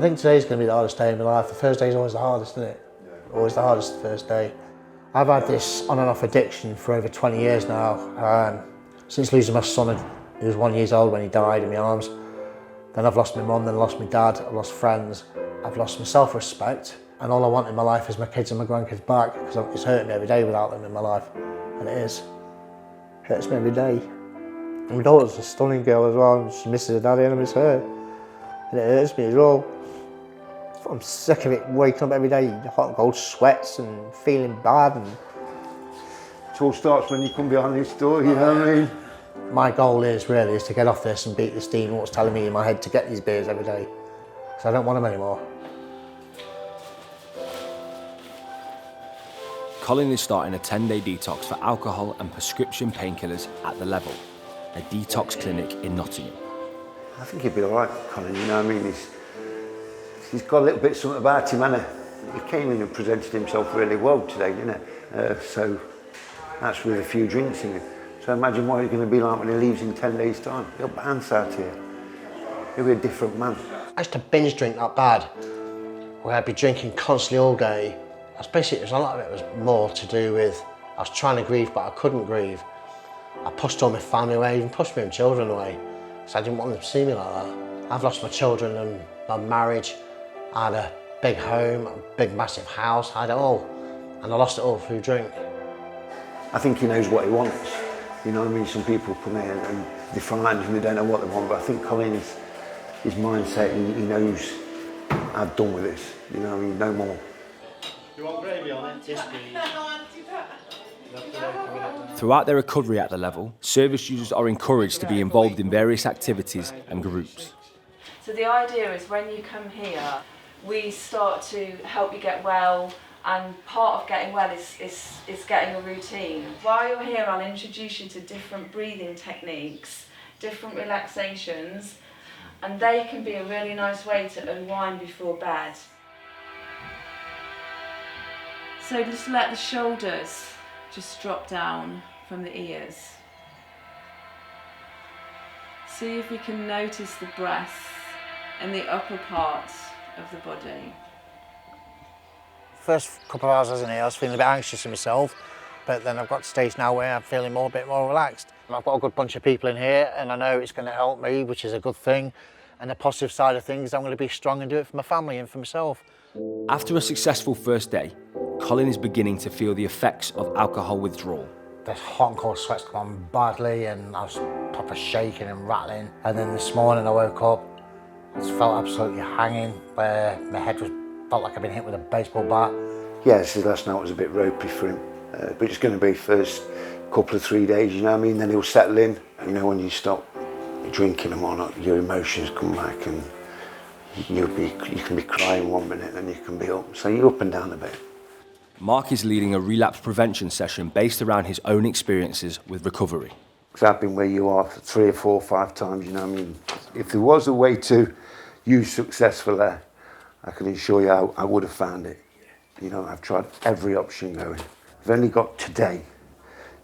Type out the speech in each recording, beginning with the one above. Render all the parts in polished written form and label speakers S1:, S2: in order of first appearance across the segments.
S1: think today's going to be the hardest day of my life. The first day is always the hardest, isn't it? Yeah. Always the hardest, the first day. I've had this on and off addiction for over 20 years now. Since losing my son, he was 1 year old when he died in my arms. Then I've lost my mum, then lost my dad, I've lost friends. I've lost my self-respect. And all I want in my life is my kids and my grandkids back, because it's hurting me every day without them in my life. And it is. It hurts me every day. And my daughter's a stunning girl as well, and she misses her daddy and I miss her. And it hurts me as well. I'm sick of it, waking up every day, hot and cold sweats and feeling bad. And
S2: it all starts when you come behind this door, you know what I mean?
S1: My goal is to get off this and beat this demon what's telling me in my head to get these beers every day. Because I don't want them anymore.
S3: Colin is starting a 10-day detox for alcohol and prescription painkillers at The Level, a detox clinic in Nottingham.
S2: I think he'll be all right, Colin, you know what I mean? He's got a little bit something about him, and he came in and presented himself really well today, didn't he? So that's with a few drinks in him. So imagine what he's going to be like when he leaves in 10 days' time. He'll bounce out here. He'll be a different man.
S1: I used to binge drink that bad, where I'd be drinking constantly all day. Basically, a lot of it was more to do with I was trying to grieve, but I couldn't grieve. I pushed all my family away, even pushed my own children away, because I didn't want them to see me like that. I've lost my children and my marriage. I had a big home, a big massive house, I had it all. And I lost it all through drink.
S2: I think he knows what he wants. You know what I mean? Some people come here and they're frightened and they don't know what they want, but I think Colin's, his mindset, he knows I've done with this. You know what I mean? No more.
S1: You want gravy on it? Yes, please.
S3: Throughout their recovery at The Level, service users are encouraged to be involved in various activities and groups.
S4: So the idea is when you come here, we start to help you get well, and part of getting well is getting a routine. While you're here, I'll introduce you to different breathing techniques, different relaxations, and they can be a really nice way to unwind before bed. So just let the shoulders just drop down from the ears. See if we can notice the breath in the upper parts of the body.
S1: First couple of hours I was in here, I was feeling a bit anxious in myself, but then I've got to stage now where I'm feeling a bit more relaxed. I've got a good bunch of people in here, and I know it's going to help me, which is a good thing. And the positive side of things, I'm going to be strong and do it for my family and for myself.
S3: After a successful first day, Colin is beginning to feel the effects of alcohol withdrawal.
S1: The hot and cold sweats come on badly, and I was proper shaking and rattling. And then this morning I woke up, I just felt absolutely hanging, where my head felt like I'd been hit with a baseball bat.
S2: Yeah, so last night was a bit ropey for him, but it's going to be first couple of 3 days, you know what I mean? Then he'll settle in. You know, when you stop drinking and whatnot, your emotions come back, and you can be crying 1 minute and you can be up. So you're up and down a bit.
S3: Mark is leading a relapse prevention session based around his own experiences with recovery.
S2: Because I've been where you are 3 or 4 or 5 times, you know what I mean? If there was a way to use successfully, I can assure you I would have found it. You know, I've tried every option going. I've only got today.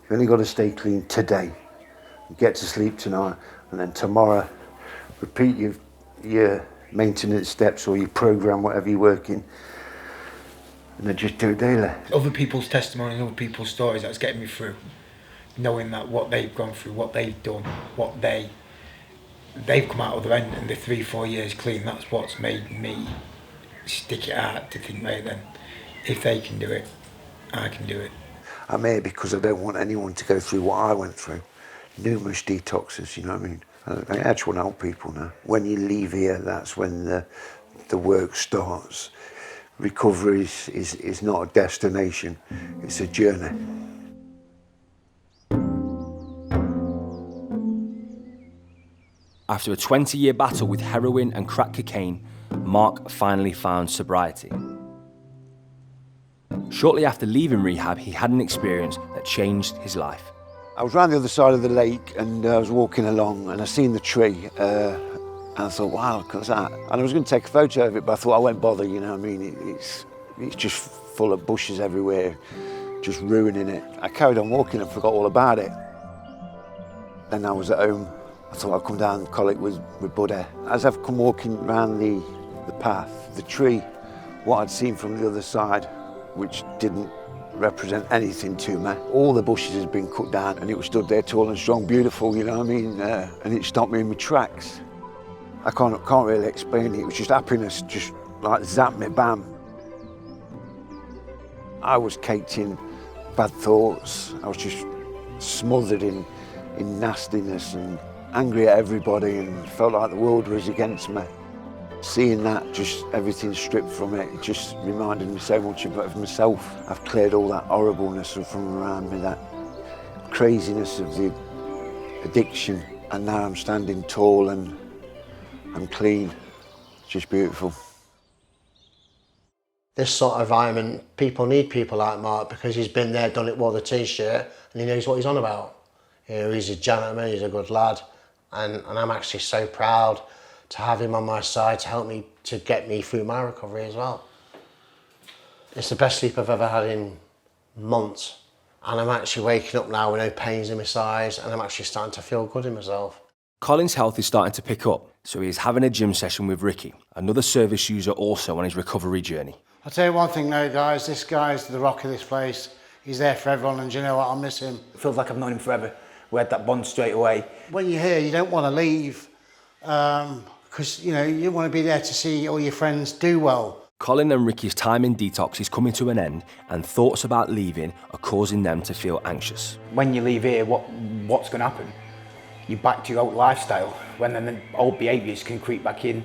S2: You've only got to stay clean today. Get to sleep tonight, and then tomorrow, repeat your maintenance steps or your program, whatever you're working, and then just do it daily.
S5: Other people's testimony, other people's stories, that's getting me through. Knowing that what they've gone through, what they've done, they've come out of the end in the 3-4 years clean. That's what's made me stick it out to think, right then, if they can do it, I can do it.
S2: I'm here because I don't want anyone to go through what I went through. Numerous detoxes, you know what I mean? I actually want to help people now. When you leave here, that's when the work starts. Recovery is not a destination, it's a journey.
S3: After a 20-year battle with heroin and crack cocaine, Mark finally found sobriety. Shortly after leaving rehab, he had an experience that changed his life.
S2: I was round the other side of the lake and I was walking along and I seen the tree and I thought, wow, look at that. And I was going to take a photo of it, but I thought I won't bother, you know what I mean? It's just full of bushes everywhere, just ruining it. I carried on walking and forgot all about it. Then I was at home. I thought I'd come down and call it with Buddy. As I've come walking around the the path, the tree, what I'd seen from the other side, which didn't represent anything to me. All the bushes had been cut down and it was stood there tall and strong, beautiful, you know what I mean? And it stopped me in my tracks. I can't really explain it. It was just happiness, just like zapped me, bam. I was caked in bad thoughts. I was just smothered in nastiness and angry at everybody and felt like the world was against me. Seeing that, just everything stripped from it, it just reminded me so much of myself. I've cleared all that horribleness from around me, that craziness of the addiction, and now I'm standing tall and I'm clean. It's just beautiful.
S1: This sort of environment, people need people like Mark because he's been there, done it, wore the t-shirt, and he knows what he's on about. You know, he's a gentleman, he's a good lad, and I'm actually so proud to have him on my side to help me, to get me through my recovery as well. It's the best sleep I've ever had in months, and I'm actually waking up now with no pains in my sides, and I'm actually starting to feel good in myself.
S3: Colin's health is starting to pick up, so he's having a gym session with Ricky, another service user also on his recovery journey.
S6: I'll tell you one thing though, guys, this guy's the rock of this place. He's there for everyone, and do you know what, I'll miss him.
S7: It feels like I've known him forever. We had that bond straight away.
S6: When you're here, you don't want to leave, because you know, you want to be there to see all your friends do well.
S3: Colin and Ricky's time in detox is coming to an end, and thoughts about leaving are causing them to feel anxious.
S7: When you leave here, what's going to happen? You're back to your old lifestyle. When then the old behaviours can creep back in.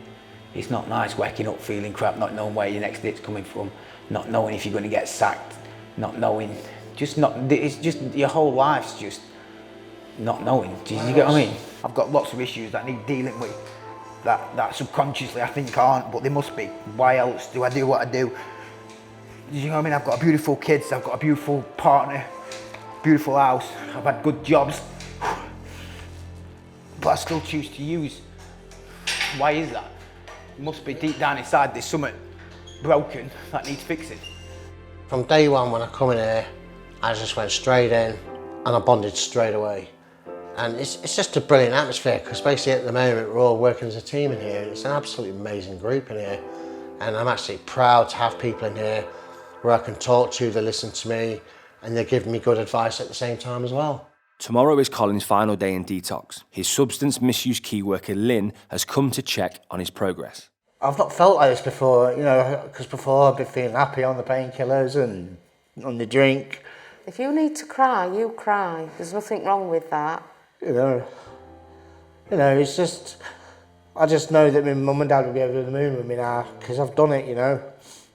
S7: It's not nice waking up feeling crap, not knowing where your next dit's coming from, not knowing if you're going to get sacked, not knowing, it's just your whole life's just not knowing. Do you get what I mean? I've got lots of issues that need dealing with that subconsciously I think aren't, but they must be. Why else do I do what I do? You know what I mean? I've got beautiful kids, I've got a beautiful partner, beautiful house, I've had good jobs, but I still choose to use. Why is that? It must be deep down inside there's something broken that needs fixing.
S1: From day one when I come in here, I just went straight in and I bonded straight away. And it's just a brilliant atmosphere because basically at the moment we're all working as a team in here. It's an absolutely amazing group in here. And I'm actually proud to have people in here where I can talk to, they listen to me, and they're giving me good advice at the same time as well.
S3: Tomorrow is Colin's final day in detox. His substance misuse key worker Lynn has come to check on his progress.
S1: I've not felt like this before, you know, because before I've been feeling happy on the painkillers and on the drink.
S8: If you need to cry, you cry. There's nothing wrong with that.
S1: You know, it's just, I just know that my mum and dad will be over the moon with me now because I've done it, you know,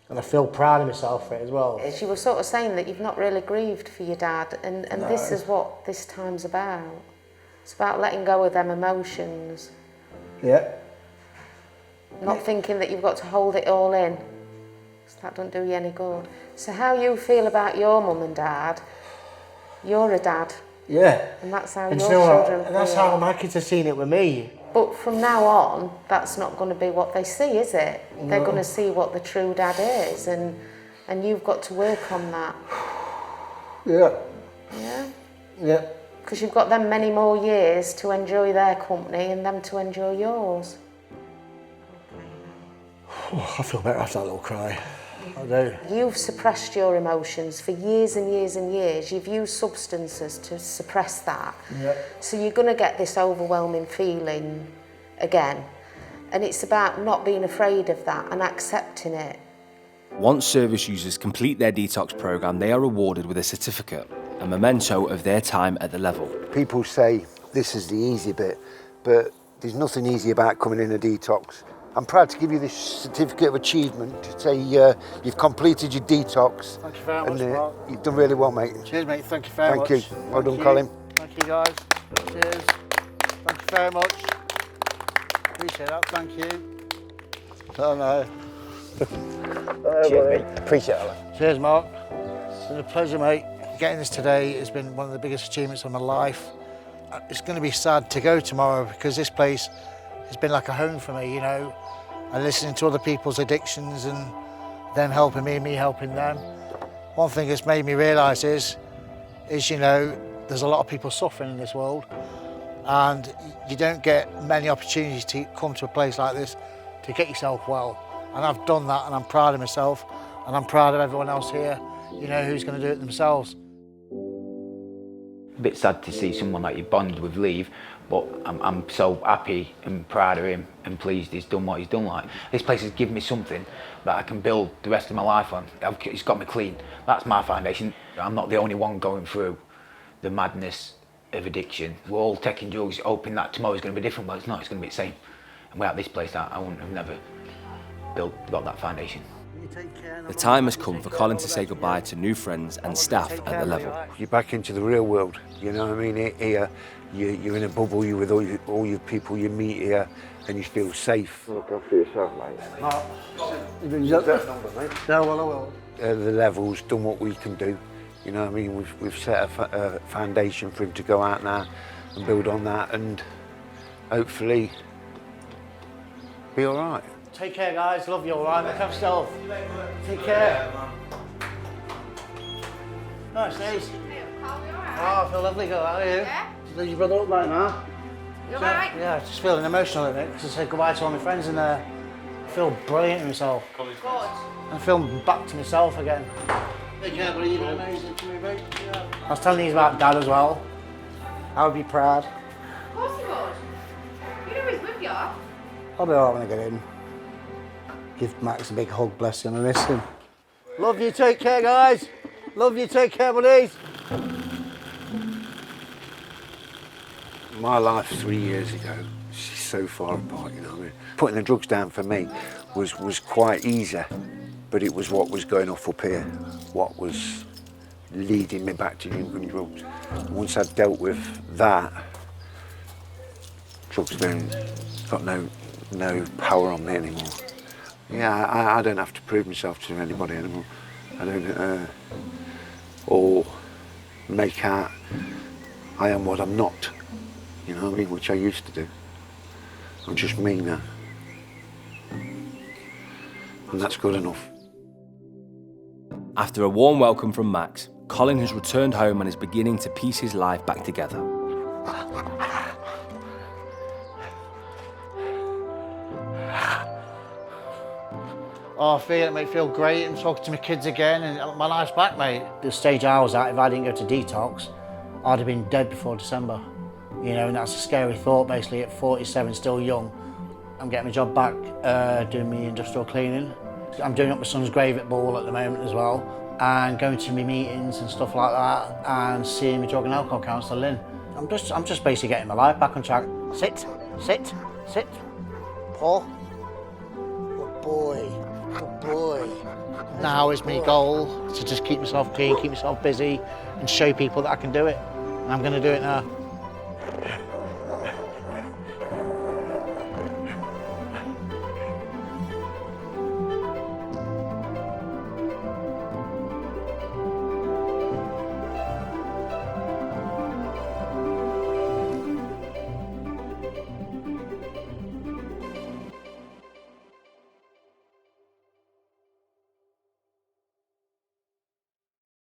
S1: and I feel proud of myself for it as well.
S8: As you were sort of saying that you've not really grieved for your dad, and no. This is what this time's about. It's about letting go of them emotions.
S1: Yeah.
S8: Not thinking that you've got to hold it all in. So that don't do you any good. So how you feel about your mum and dad, you're a dad.
S1: Yeah.
S8: And that's how
S1: and
S8: your
S1: you know
S8: children
S1: and that's how my kids have seen it with me.
S8: But from now on, that's not going to be what they see, is it? No. They're going to see what the true dad is, and you've got to work on that.
S1: Yeah.
S8: Yeah?
S1: Yeah.
S8: Because you've got them many more years to enjoy their company and them to enjoy yours.
S1: Oh, I feel better after that little cry. I do.
S8: You've suppressed your emotions for years and years and years. You've used substances to suppress that.
S1: Yeah.
S8: So you're going to get this overwhelming feeling again. And it's about not being afraid of that and accepting it.
S3: Once service users complete their detox programme, they are awarded with a certificate, a memento of their time at the level.
S2: People say this is the easy bit, but there's nothing easy about coming in a detox. I'm proud to give you this certificate of achievement to say you've completed your detox.
S6: Thank you very much, Mark.
S2: You've done really well, mate.
S6: Cheers, mate. Thank you very much.
S2: Thank you. Well done, Colin.
S6: Thank you, guys. Cheers. Thank you very much. Appreciate that. Thank you. Oh, no.
S7: Cheers, mate. Appreciate that.
S6: Cheers, Mark. It's been a pleasure, mate. Getting this today has been one of the biggest achievements of my life. It's going to be sad to go tomorrow because this place has been like a home for me, you know, and listening to other people's addictions and them helping me and me helping them. One thing that's made me realise is, you know, there's a lot of people suffering in this world, and you don't get many opportunities to come to a place like this to get yourself well. And I've done that, and I'm proud of myself, and I'm proud of everyone else here, you know, who's going to do it themselves.
S7: A bit sad to see someone that you bond with leave, but I'm so happy and proud of him and pleased he's done what he's done. Like, this place has given me something that I can build the rest of my life on. It's got me clean. That's my foundation. I'm not the only one going through the madness of addiction. We're all taking drugs, hoping that tomorrow's going to be different, but it's not. It's going to be the same. And without this place, I wouldn't have never got that foundation.
S3: The time has come for Colin to say goodbye to new friends and staff at the Level.
S2: You're back into the real world, you know what I mean? Here, you're in a bubble, you're with all your people you meet here, and you feel safe. Look after yourself, mate. Is that number, mate?
S6: No, well, I will.
S2: The Level's done what we can do, you know what I mean? We've set a foundation for him to go out now and build on that, and hopefully be all right.
S6: Take care, guys. Love you, all right? Look after yourself. Take care. Nice days. Oh, I feel lovely, girl. How are you?
S8: Yeah.
S6: Did your brother up right now?
S8: You all right?
S6: Yeah, just feeling emotional a bit, because I said goodbye to all my friends and I feel brilliant in myself.
S8: Good.
S6: I feel back to myself again. Take care, buddy. You've been amazing to me, mate. Yeah. I was telling these about Dad as well. I would be proud.
S8: Of course you would. You know he's with you.
S6: I'll be alright when I get in. Give Max a big hug, bless him, and miss him. Love you, take care, guys. Love you, take care, buddies.
S2: My life 3 years ago, she's so far apart, you know what I mean? Putting the drugs down for me was quite easy, but it was what was going off up here, what was leading me back to drinking drugs. Once I'd dealt with that, drugs then got no power on me anymore. Yeah, I don't have to prove myself to anybody anymore. I don't, or make out I am what I'm not, you know what I mean, which I used to do. I'm just me now. And that's good enough.
S3: After a warm welcome from Max, Colin has returned home and is beginning to piece his life back together.
S6: Oh, I feel it, mate. Feel great. I'm talking to my kids again, and my life's back, mate. The stage I was at, if I didn't go to detox, I'd have been dead before December. You know, and that's a scary thought, basically, at 47, still young. I'm getting my job back, doing my industrial cleaning. I'm doing up my son's grave at Ball at the moment as well, and going to my meetings and stuff like that, and seeing my drug and alcohol counsellor, Lynn. I'm just basically getting my life back on track. Sit. Paul. Good boy. Good boy. Now is my goal to just keep myself clean, keep myself busy, and show people that I can do it. And I'm going to do it now.